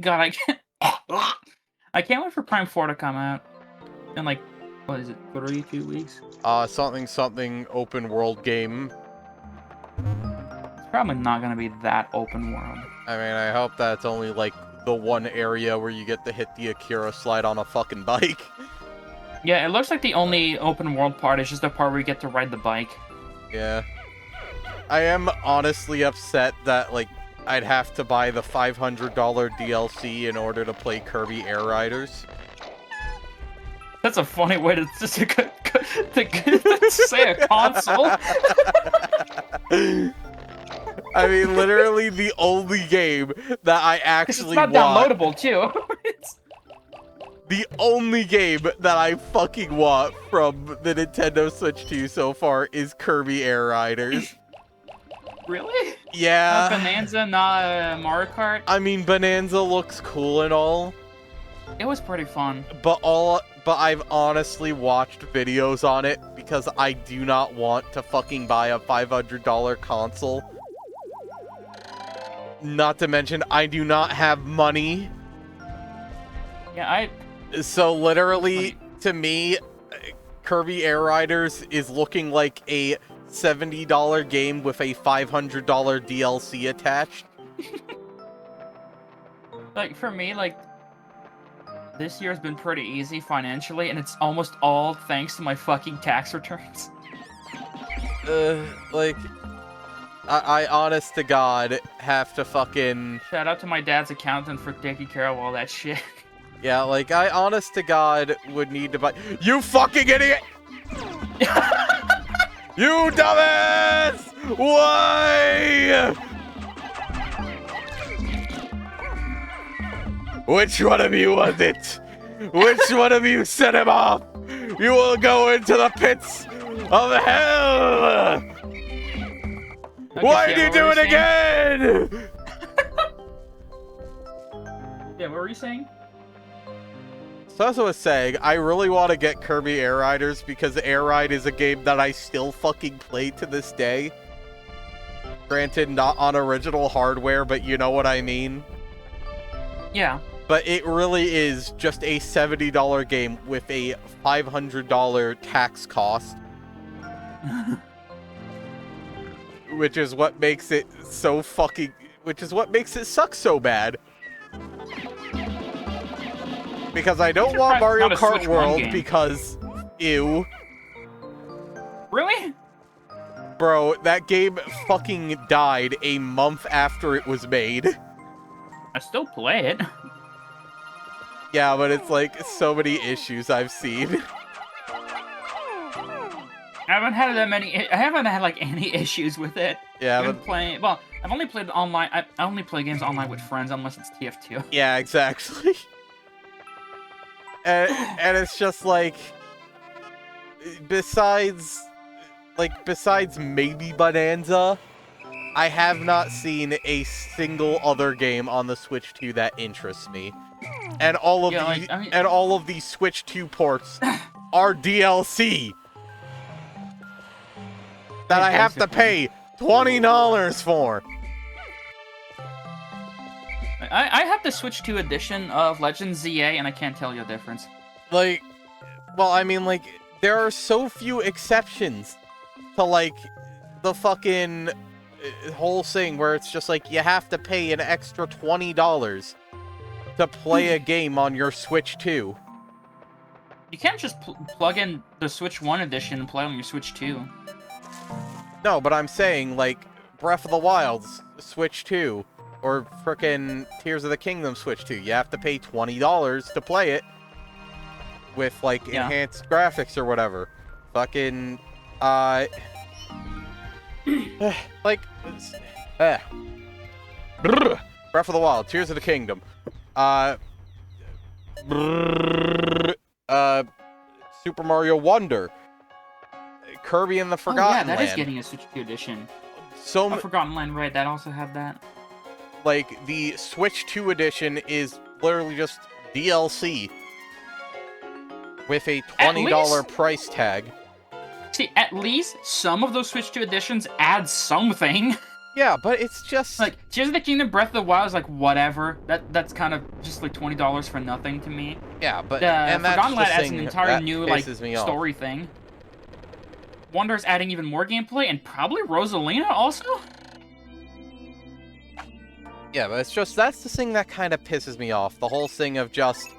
God, I can't. I can't wait for Prime 4 to come out. In like, what is it, 2 weeks? Something open world game. It's probably not gonna be that open world. I mean, I hope that's only like the one area where you get to hit the Akira slide on a fucking bike. Yeah, it looks like the only open world part is just the part where you get to ride the bike. Yeah. I am honestly upset that, like, I'd have to buy the $500 DLC in order to play Kirby Air Riders. That's a funny way to say a console. I mean, literally the only game that I actually want. It's not downloadable, too. The only game that I fucking want from the Nintendo Switch 2 so far is Kirby Air Riders. Really? Yeah. Not Bonanza, not Mario Kart? I mean, Bonanza looks cool and all. It was pretty fun. But I've honestly watched videos on it because I do not want to fucking buy a $500 console. Not to mention, I do not have money. Yeah, So literally, to me, Kirby Air Riders is looking like a $70 game with a $500 DLC attached. Like, for me, like, this year's been pretty easy financially, and it's almost all thanks to my fucking tax returns. Like, I honest to God, have to fucking... Shout out to my dad's accountant for taking care of all that shit. Yeah, like, I honest to God would need to buy... You fucking idiot! You dumbass! Why? Which one of you was it? Which one of you set him off? You will go into the pits of hell! Why did you do it again? Yeah, what were you saying? So as I was saying, I really want to get Kirby Air Riders because Air Ride is a game that I still fucking play to this day. Granted, not on original hardware, but you know what I mean? Yeah. But it really is just a $70 game with a $500 tax cost. Which is what makes it so fucking... Which is what makes it suck so bad. Because I don't want Mario Kart World because... Ew. Really? Bro, that game fucking died a month after it was made. I still play it. Yeah, but it's like so many issues I've seen. I haven't had that many. I haven't had like any issues with it. Yeah, I've been playing. Well, I've only played online. I only play games online with friends unless it's TF2. Yeah, exactly. and it's just like, besides maybe Bonanza, I have not seen a single other game on the Switch 2 that interests me. And all of these Switch 2 ports are DLC that I have to pay $20 for. I have the Switch 2 edition of Legends ZA, and I can't tell you a difference. Like, well, I mean, like, there are so few exceptions to, like, the fucking whole thing where it's just like, you have to pay an extra $20 to play a game on your Switch 2. You can't just plug in the Switch 1 edition and play on your Switch 2. No, but I'm saying, like, Breath of the Wild's Switch 2, or frickin' Tears of the Kingdom Switch 2. You have to pay $20 to play it with, like, enhanced graphics or whatever. Fucking, like, Breath of the Wild, Tears of the Kingdom. Super Mario Wonder. Kirby and the Forgotten Land. Yeah, that is getting a Switch 2 edition. Forgotten Land, right? That also had that. Like, the Switch 2 edition is literally just DLC with a $20 price tag. See, at least some of those Switch 2 editions add something. Yeah, but it's just Like, Tears of the Kingdom, Breath of the Wild is like whatever. That's kind of just like $20 for nothing to me. yeah, but Forgotten that's the Land adds an thing entire that new like pisses me off. story thing. Wonder's adding even more gameplay, and probably Rosalina also. Yeah, but it's just that's the thing that kind of pisses me off. The whole thing of just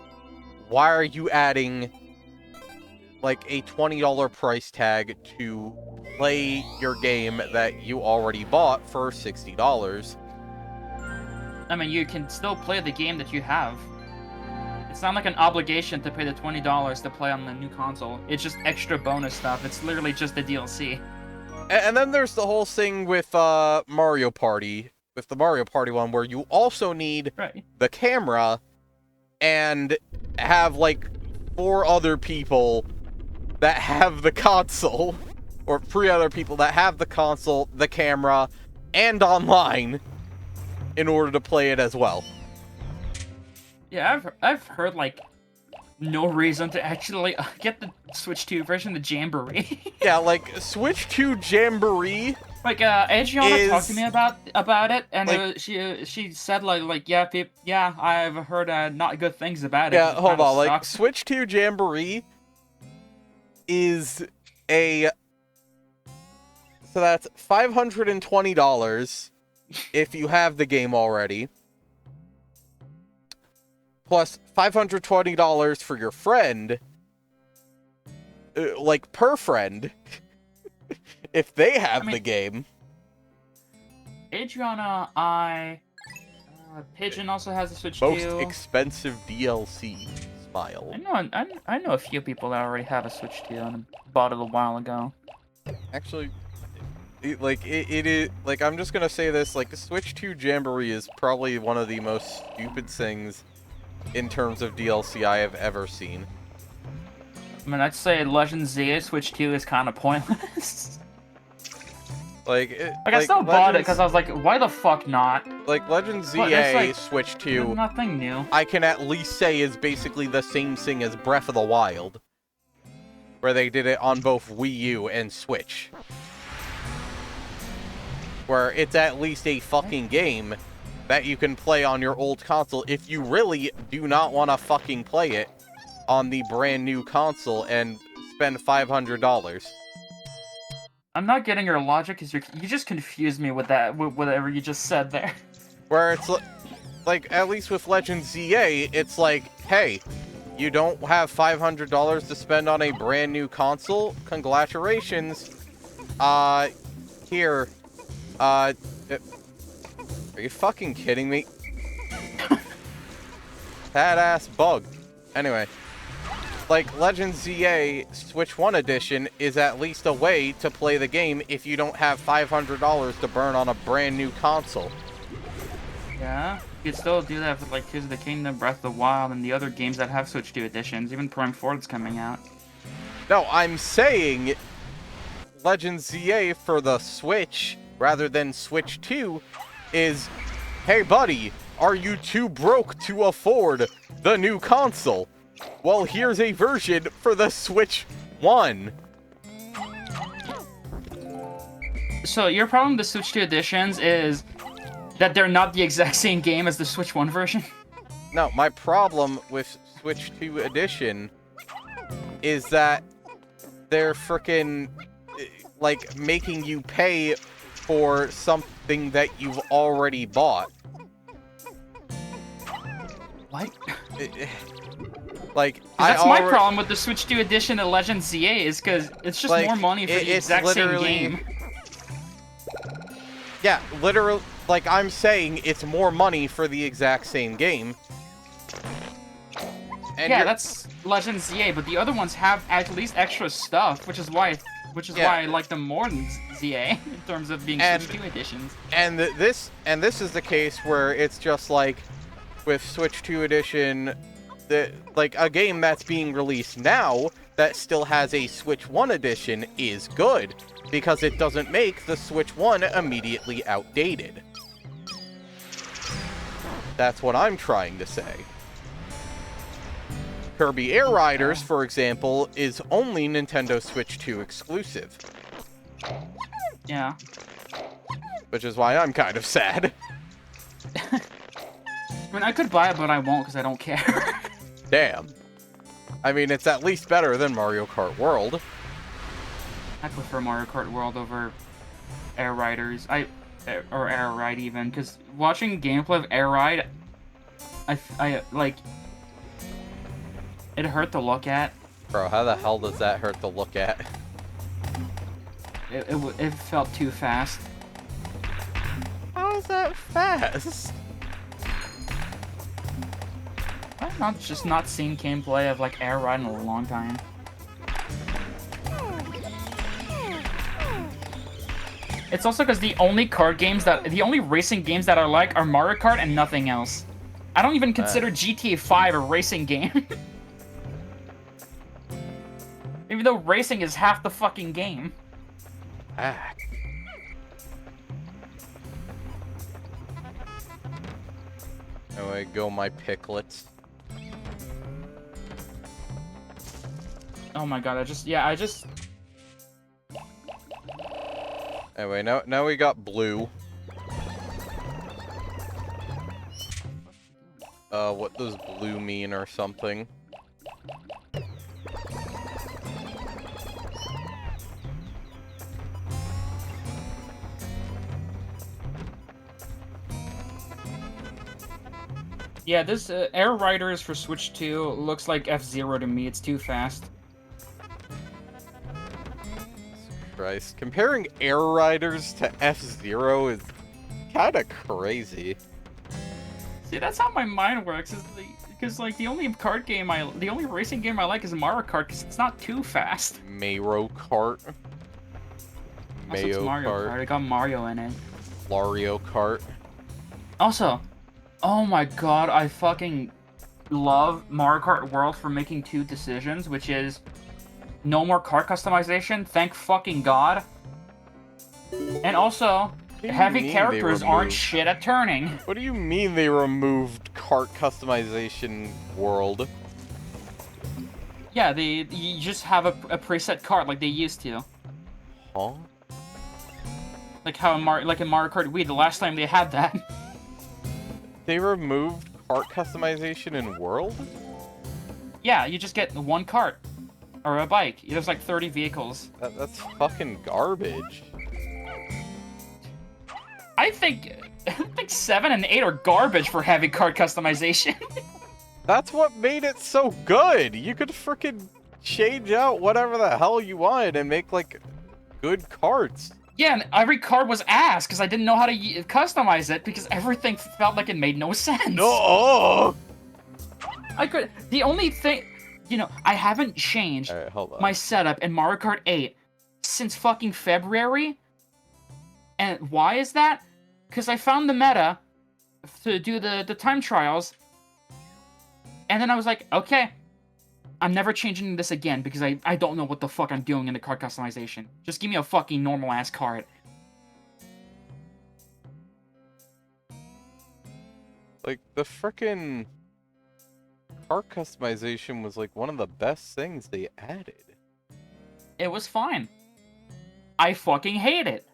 why are you adding like a $20 price tag to play your game that you already bought for $60? I mean, you can still play the game that you have. It's not like an obligation to pay the $20 to play on the new console. It's just extra bonus stuff. It's literally just the DLC. And then there's the whole thing with Mario Party, with the Mario Party one, where you also need the camera and have like 4 other people that have the console, or 3 other people that have the console, the camera, and online in order to play it as well. Yeah, I've heard like no reason to actually get the Switch 2 version, the Jamboree. Yeah, like Switch 2 Jamboree. Like Adriana talked to me about it, and like, she said like yeah, I've heard not good things about it. Yeah, hold on, like sucks. Switch 2 Jamboree is a so that's $520 if you have the game already. Plus $520 for your friend, like per friend, if they have the game. Adriana, Pigeon also has a Switch Most 2. expensive DLC. Smile. I know a few people that already have a Switch 2 and bought it a while ago. Actually, it is like I'm just gonna say this: like Switch 2 Jamboree is probably one of the most stupid things in terms of DLC I have ever seen. I mean, I'd say Legend Z Switch 2 is kind of pointless. I still bought it because I was like, why the fuck not? Like Legend ZA like, Switch 2, nothing new. I can at least say is basically the same thing as Breath of the Wild, where they did it on both Wii U and Switch. Where it's at least a fucking game that you can play on your old console if you really do not want to fucking play it on the brand new console and spend $500. I'm not getting your logic because you just confused me with that, with whatever you just said there. Where it's like, at least with Legend ZA, it's like, hey, you don't have $500 to spend on a brand new console? Congratulations. Here. Are you fucking kidding me? Badass bug. Anyway. Like, Legend ZA Switch 1 Edition is at least a way to play the game if you don't have $500 to burn on a brand new console. Yeah, you could still do that with like Tears of the Kingdom, Breath of the Wild, and the other games that have Switch 2 editions. Even Prime 4 is coming out. No, I'm saying Legend ZA for the Switch, rather than Switch 2, is, hey buddy, are you too broke to afford the new console? Well, here's a version for the Switch 1. So your problem with the Switch 2 editions is that they're not the exact same game as the Switch 1 version? No, my problem with Switch 2 edition is that they're frickin' like making you pay for something that you've already bought. What? Like, that's my problem with the Switch 2 edition of Legend ZA is because it's just like, more money for the exact same game. Yeah, literally, like I'm saying, it's more money for the exact same game. And yeah, that's Legend ZA, but the other ones have at least extra stuff, which is why I like them more than ZA in terms of being Switch 2 editions. And this is the case where it's just like with Switch 2 edition, like a game that's being released now that still has a Switch 1 edition is good because it doesn't make the Switch 1 immediately outdated. That's what I'm trying to say. Kirby Air Riders, for example, is only Nintendo Switch 2 exclusive. Yeah. Which is why I'm kind of sad. I mean, I could buy it, but I won't because I don't care. Damn. I mean, it's at least better than Mario Kart World. I prefer Mario Kart World over Air Riders. Or Air Ride even, because watching gameplay of Air Ride, I like, it hurt to look at. Bro, how the hell does that hurt to look at? It felt too fast. How is that fast? I've just not seen gameplay of like Air Ride in a long time. It's also because the only racing games that I like are Mario Kart and nothing else. I don't even consider GTA 5 a racing game. Even though racing is half the fucking game. Ah. Anyway, go my Picklets. Oh my god, I just... Anyway, now we got blue. What does blue mean or something? Yeah, this Air Riders for Switch 2 looks like F-Zero to me. It's too fast. Christ. Comparing Air Riders to F-Zero is kind of crazy. See, that's how my mind works. Because like the only racing game I like is Mario Kart because it's not too fast. Mario Kart. Also, it's Mario Kart. It got Mario in it. Mario Kart. Also, oh my god, I fucking love Mario Kart World for making two decisions, which is no more kart customization, thank fucking god. And also, heavy characters aren't shit at turning. What do you mean they removed kart customization World? Yeah, you just have a preset kart like they used to. Huh? Like how in Mario Kart Wii, the last time they had that. They removed kart customization in World? Yeah, you just get one kart. Or a bike. There's like 30 vehicles. That's fucking garbage. I think 7 and 8 are garbage for heavy kart customization. That's what made it so good! You could frickin' change out whatever the hell you wanted and make, like, good karts. Yeah, and every card was ass because I didn't know how to customize it because everything felt like it made no sense. No! The only thing, I haven't changed my setup in Mario Kart 8 since fucking February. And why is that? Because I found the meta to do the time trials. And then I was like, okay, I'm never changing this again because I don't know what the fuck I'm doing in the card customization. Just give me a fucking normal-ass card. Like, the frickin' card customization was, like, one of the best things they added. It was fine. I fucking hate it.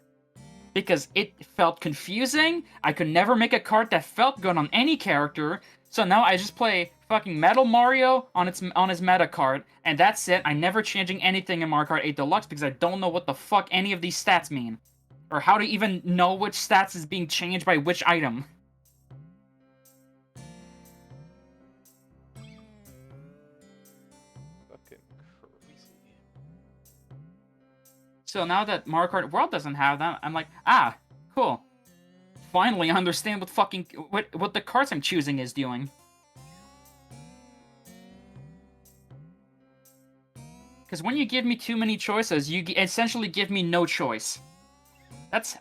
Because it felt confusing, I could never make a card that felt good on any character, so now I just play fucking Metal Mario on his meta card, and that's it. I'm never changing anything in Mario Kart 8 Deluxe because I don't know what the fuck any of these stats mean. Or how to even know which stats is being changed by which item. Fucking crazy. So now that Mario Kart World doesn't have them, I'm like, ah, cool. Finally, I understand what the cards I'm choosing is doing. Because when you give me too many choices, you essentially give me no choice. That's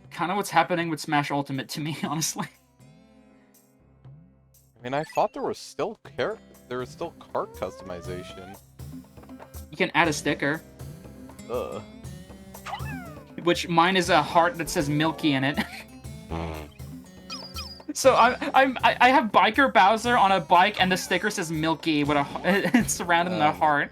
kind of what's happening with Smash Ultimate to me, honestly. I mean, I thought there was still cart customization. You can add a sticker. Ugh. Which mine is a heart that says Milky in it. So I have Biker Bowser on a bike, and the sticker says Milky with it's surrounded in a heart.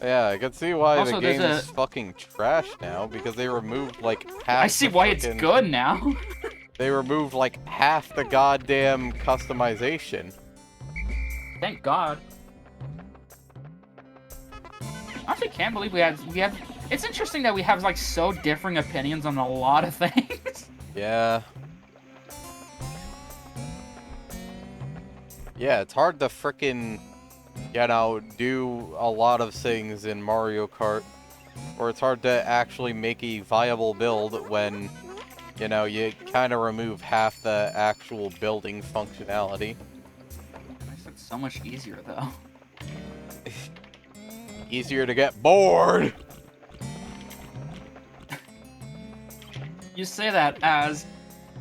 Yeah, I can see why also, the game's fucking trash now, because they removed, like, half I see why it's good now. They removed, like, half the goddamn customization. Thank God. I actually can't believe we have... It's interesting that we have, like, so differing opinions on a lot of things. Yeah. Yeah, it's hard to frickin', you know, do a lot of things in Mario Kart. Or it's hard to actually make a viable build when, you know, you kind of remove half the actual building functionality. Makes it so much easier, though. Easier to get bored! You say that as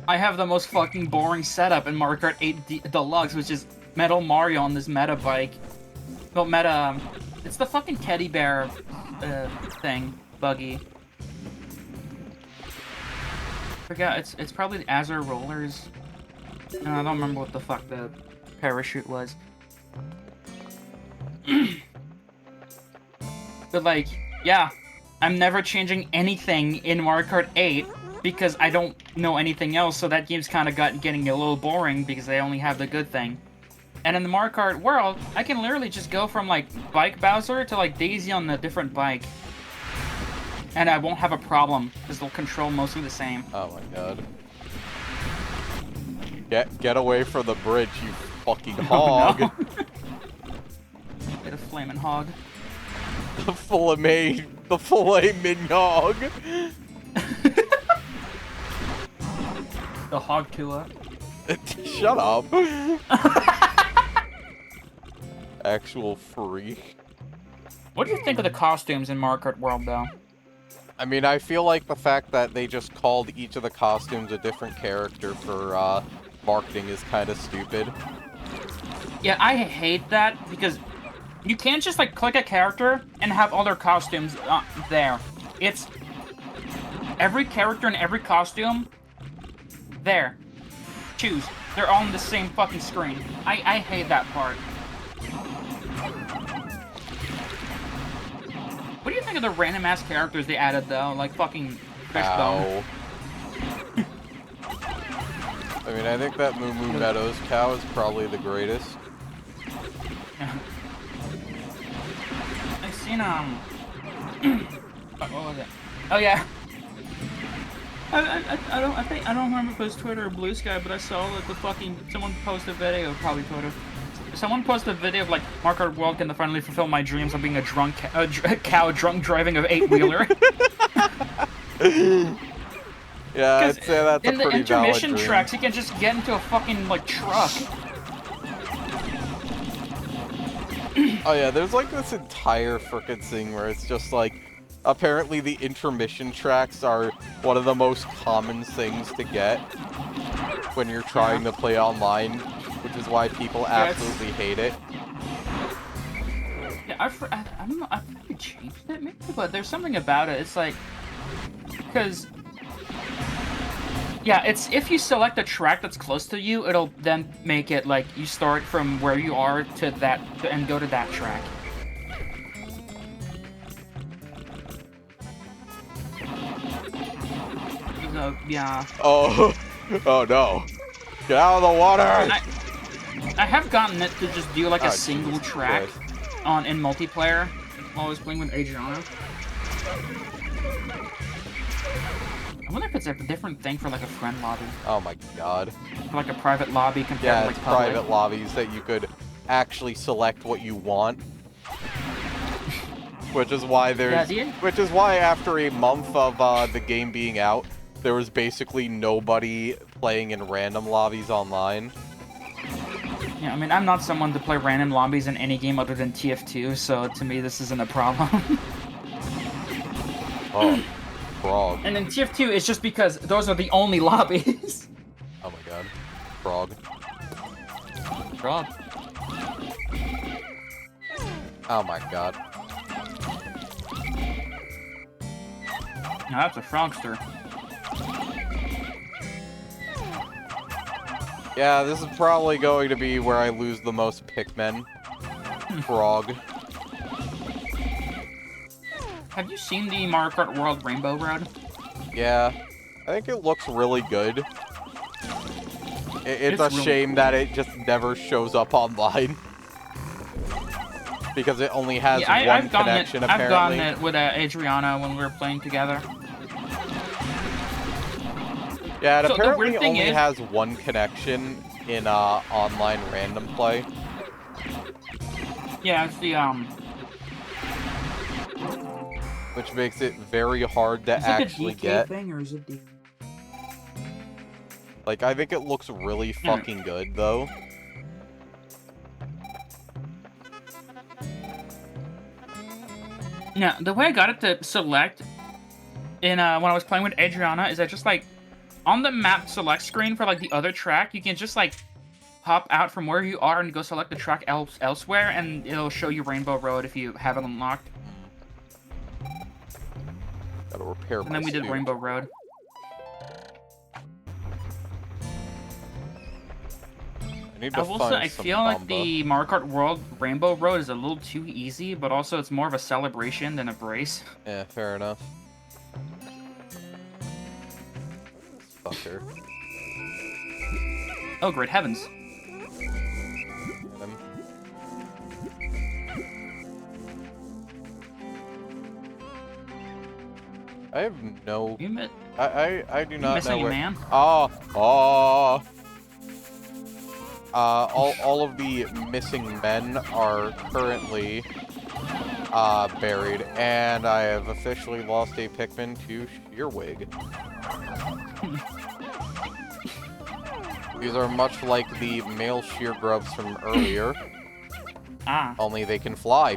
I have the most fucking boring setup in Mario Kart 8 Deluxe, which is Metal Mario on this meta bike. Well, meta... It's the fucking teddy bear thing. Buggy. I forgot, it's probably the Azure Rollers. No, I don't remember what the fuck the parachute was. But like, yeah, I'm never changing anything in Mario Kart 8 because I don't know anything else, so that game's kind of getting a little boring because I only have the good thing. And in the Mario Kart world, I can literally just go from like Bike Bowser to like Daisy on a different bike. And I won't have a problem, because they'll control mostly the same. Oh my god. Get away from the bridge, you fucking hog! Oh, no. Get a flaming hog. The filet mignon! The hog killer. Shut up! Actual freak. What do you think of the costumes in Mario Kart World, though? I mean, I feel like the fact that they just called each of the costumes a different character for marketing is kind of stupid. Yeah, I hate that because you can't just like click a character and have all their costumes there. It's every character and every costume there. Choose. They're all on the same fucking screen. I hate that part. What do you think of the random ass characters they added though? Like fucking Fishbone. I mean, I think that Moo Moo Meadows cow is probably the greatest. Yeah. I've seen what was it? Oh yeah. I don't remember if it was Twitter or Blue Sky, but I saw that the fucking someone posted a video, probably Twitter. Someone posted a video of like Mario Kart World can finally fulfill my dreams of being a drunk cow drunk driving of 8-wheeler. Yeah, I'd say that's a pretty valid dream. In the intermission tracks, you can just get into a fucking like truck. Oh yeah, there's like this entire frickin' thing where it's just like, apparently the intermission tracks are one of the most common things to get when you're trying to play online, which is why people absolutely hate it. Yeah, I don't know, I think they changed it maybe, but there's something about it. It's like, because, yeah, it's if you select a track that's close to you, it'll then make it like you start from where you are to that and go to that track. So, yeah. Oh, oh no! Get out of the water! I have gotten it to just do like a single track in multiplayer while I was playing with Adriana. I wonder if it's a different thing for like a friend lobby. Oh my god. For like a private lobby compared to like it's public. private lobbies that you could actually select what you want. Which is why there's which is why after a month of the game being out, there was basically nobody playing in random lobbies online. Yeah, I mean, I'm not someone to play random lobbies in any game other than TF2, so to me this isn't a problem. Oh, frog. And in TF2, it's just because those are the only lobbies. Oh my god. Frog. Frog. Oh my god. Now that's a frogster. Yeah, this is probably going to be where I lose the most Pikmin. Frog. Have you seen the Mario Kart World Rainbow Road? Yeah. I think it looks really good. It's a really shame that it just never shows up online. Because it only has one connection, apparently. I've gotten it with Adriana when we were playing together. Yeah, it apparently only has one connection in online random play. Yeah, it's the which makes it very hard to actually get. Thing, or is it the... Like, I think it looks really fucking good, though. Yeah, the way I got it to select in when I was playing with Adriana is that just like on the map select screen for like the other track, you can just like hop out from where you are and go select the track elsewhere, and it'll show you Rainbow Road if you have it unlocked. Gotta repair my And then we did Rainbow Road. I feel like the Mario Kart World Rainbow Road is a little too easy, but also it's more of a celebration than a brace. Yeah, fair enough. Fucker. Oh, great heavens. I have no... You I do not know where... man? Oh! All of the missing men are currently buried, and I have officially lost a Pikmin to Shearwig. These are much like the male Sheargrubs from earlier. Only they can fly.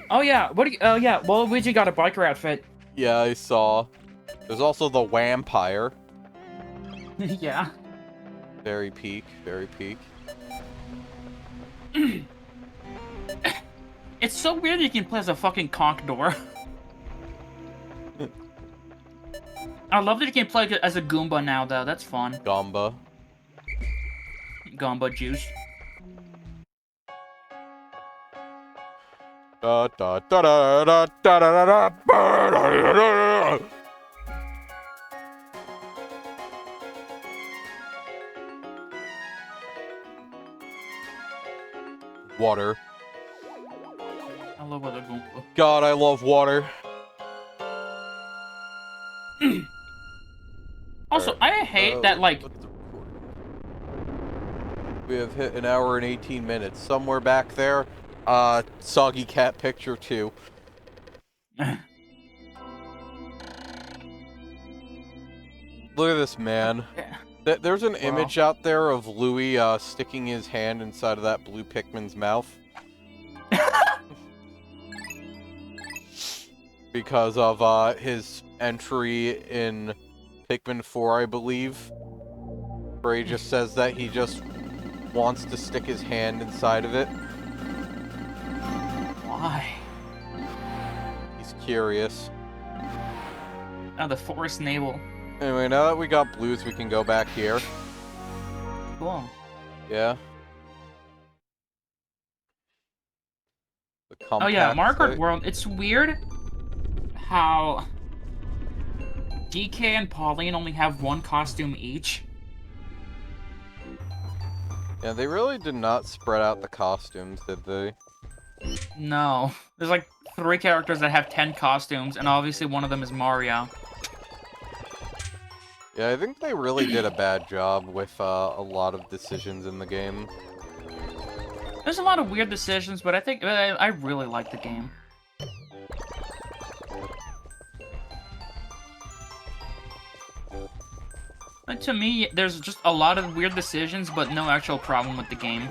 Oh yeah, well, Luigi got a biker outfit. Yeah, I saw. There's also the Vampire. Yeah. Very peak, very peak. It's so weird you can play as a fucking conch door. I love that you can play as a Goomba now, though. That's fun. Goomba. Goomba juice. Da da da da da da da da. Water. I love water Goomba. God, I love water. Also, I hate that, like... We have hit an hour and 18 minutes. Somewhere back there, Soggy Cat Picture 2. Look at this man. There's an image out there of Louis sticking his hand inside of that blue Pikmin's mouth. Because of his entry in Pikmin 4, I believe. Where he just says that he just wants to stick his hand inside of it. Why? He's curious. Oh, the forest navel. Anyway, now that we got blues, we can go back here. Cool. Yeah. Oh yeah, Mario Kart World. It's weird how DK and Pauline only have one costume each. Yeah, they really did not spread out the costumes, did they? No. There's like 3 characters that have 10 costumes, and obviously one of them is Mario. Yeah, I think they really did a bad job with a lot of decisions in the game. There's a lot of weird decisions, but I really like the game. But to me, there's just a lot of weird decisions, but no actual problem with the game.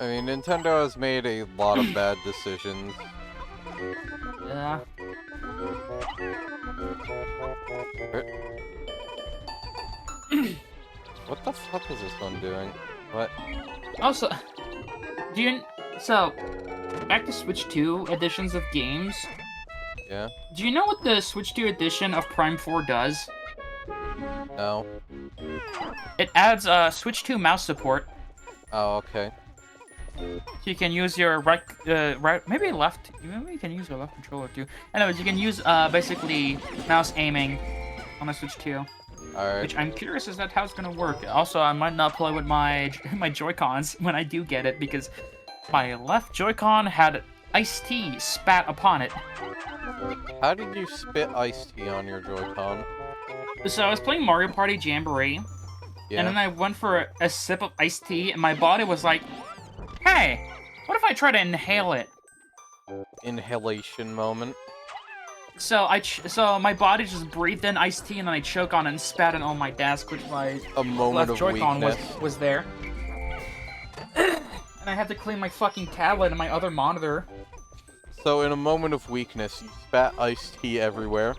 I mean, Nintendo has made a lot of bad decisions. Yeah. What the fuck is this one doing? What? Also, back to Switch 2 editions of games. Yeah? Do you know what the Switch 2 edition of Prime 4 does? No. It adds Switch 2 mouse support. Oh, okay. So you can use your right, maybe left. Maybe you can use your left controller too. Anyways, you can use basically mouse aiming on the Switch 2. Alright. Which I'm curious is that how it's gonna work. Also, I might not play with my Joy-Cons when I do get it because my left Joy-Con had iced tea spat upon it. How did you spit iced tea on your Joy-Con? So I was playing Mario Party Jamboree, and then I went for a sip of iced tea, and my body was like, "Hey, what if I try to inhale it?" Inhalation moment. So my body just breathed in iced tea, and then I choke on it and spat it on my desk, which my left Joy-Con was there. And I had to clean my fucking tablet and my other monitor. So in a moment of weakness, you spat iced tea everywhere.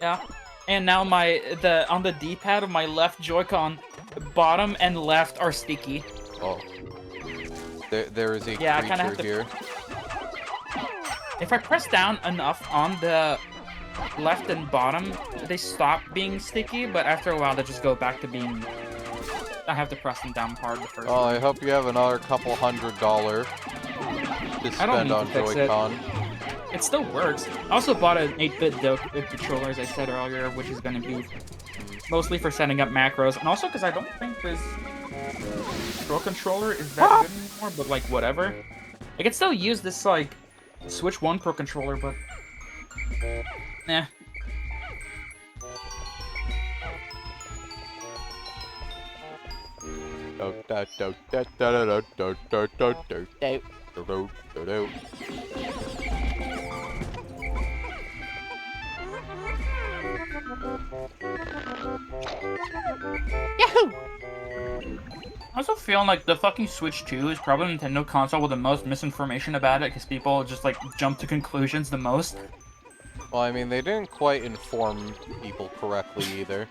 Yeah. And now on the D-pad of my left Joy-Con, bottom and left are sticky. Oh. There is a creature here. If I press down enough on the left and bottom, they stop being sticky, but after a while they just go back to being... I have to press them down hard the first time. I hope you have another couple $100 to spend on Joy-Con. It still works. I also bought an 8-bit controller, as I said earlier, which is going to be mostly for setting up macros, and also because I don't think this Pro Controller is that good anymore, but like, whatever. I can still use this, like, Switch 1 Pro Controller, but... nah. Yahoo! I also feel like the fucking Switch 2 is probably the Nintendo console with the most misinformation about it, because people just, like, jump to conclusions the most. Well, I mean, they didn't quite inform people correctly either.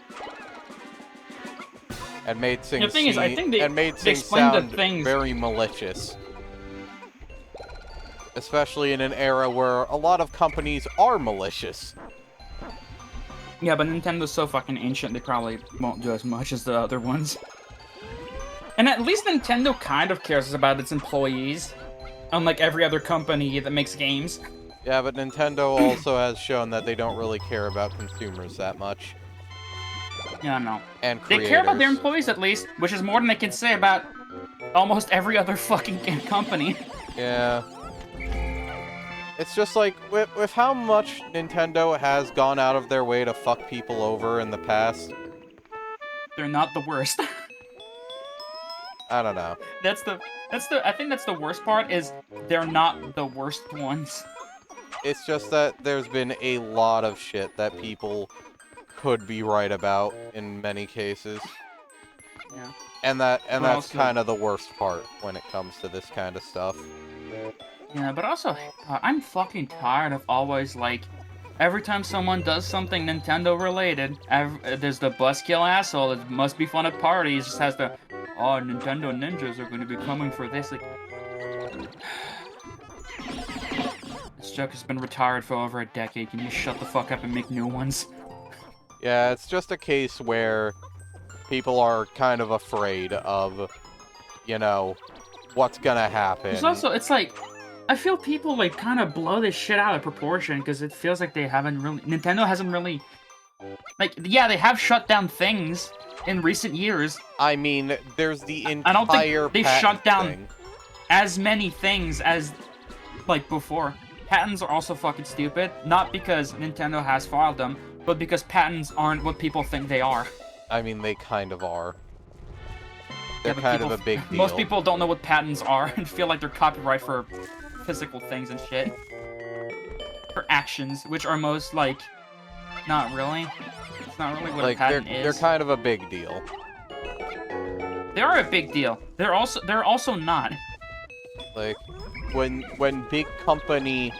And made things sound very malicious. Especially in an era where a lot of companies are malicious. Yeah, but Nintendo's so fucking ancient, they probably won't do as much as the other ones. And at least Nintendo kind of cares about its employees, unlike every other company that makes games. Yeah, but Nintendo also has shown that they don't really care about consumers that much. Yeah, no. And creators. They care about their employees at least, which is more than they can say about almost every other fucking company. Yeah. It's just like, with how much Nintendo has gone out of their way to fuck people over in the past... They're not the worst. I don't know. I think that's the worst part, is they're not the worst ones. It's just that there's been a lot of shit that people could be right about in many cases. Yeah. And that's kind of the worst part when it comes to this kind of stuff. Yeah, but also, I'm fucking tired of always, like, every time someone does something Nintendo-related, there's the buzzkill asshole that must be fun at parties, just has the, oh, Nintendo ninjas are going to be coming for this, like... This joke has been retired for over a decade, can you shut the fuck up and make new ones? Yeah, it's just a case where people are kind of afraid of, you know, what's gonna happen. It's also, it's like, I feel people, like, kind of blow this shit out of proportion, because it feels like they haven't really... Nintendo hasn't really... Like, yeah, they have shut down things in recent years. I mean, there's the entire I don't think they've shut down thing. As many things as, like, before. Patents are also fucking stupid, not because Nintendo has filed them, but because patents aren't what people think they are. I mean, they kind of are. They're kind of a big deal. Most people don't know what patents are and feel like they're copyright for physical things and shit. For actions, which are most, like, not really. It's not really what a patent is. They're kind of a big deal. They are a big deal. They're also not. Like, when big company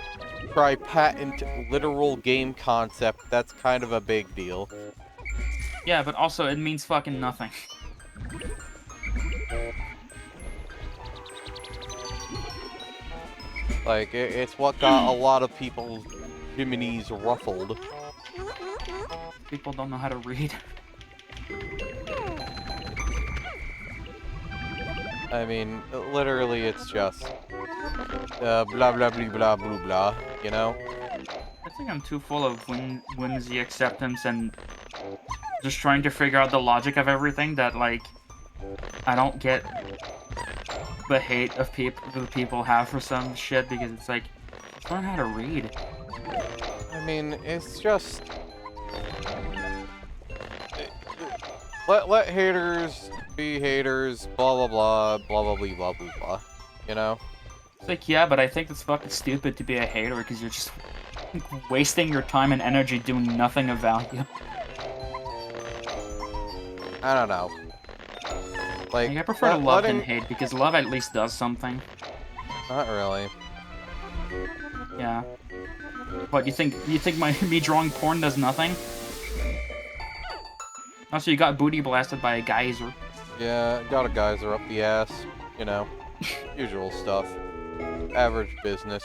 try patent literal game concept, that's kind of a big deal. Yeah, but also it means fucking nothing. Like, it's what got a lot of people's jiminies ruffled. People don't know how to read. I mean, literally, it's just blah blah blah blah blah blah. You know. I think I'm too full of whimsy acceptance and just trying to figure out the logic of everything that like I don't get the hate of people have for some shit because it's like just learn how to read. I mean, it's just let haters be haters. Blah blah blah blah blah blah blah blah blah. You know. It's like yeah, but I think it's fucking stupid to be a hater because you're just wasting your time and energy doing nothing of value. I don't know. Like, I prefer to love than hate because love at least does something. Not really. Yeah. What, you think me drawing porn does nothing? Also, you got booty blasted by a geyser. Yeah, got a geyser up the ass. You know, usual stuff. Average business.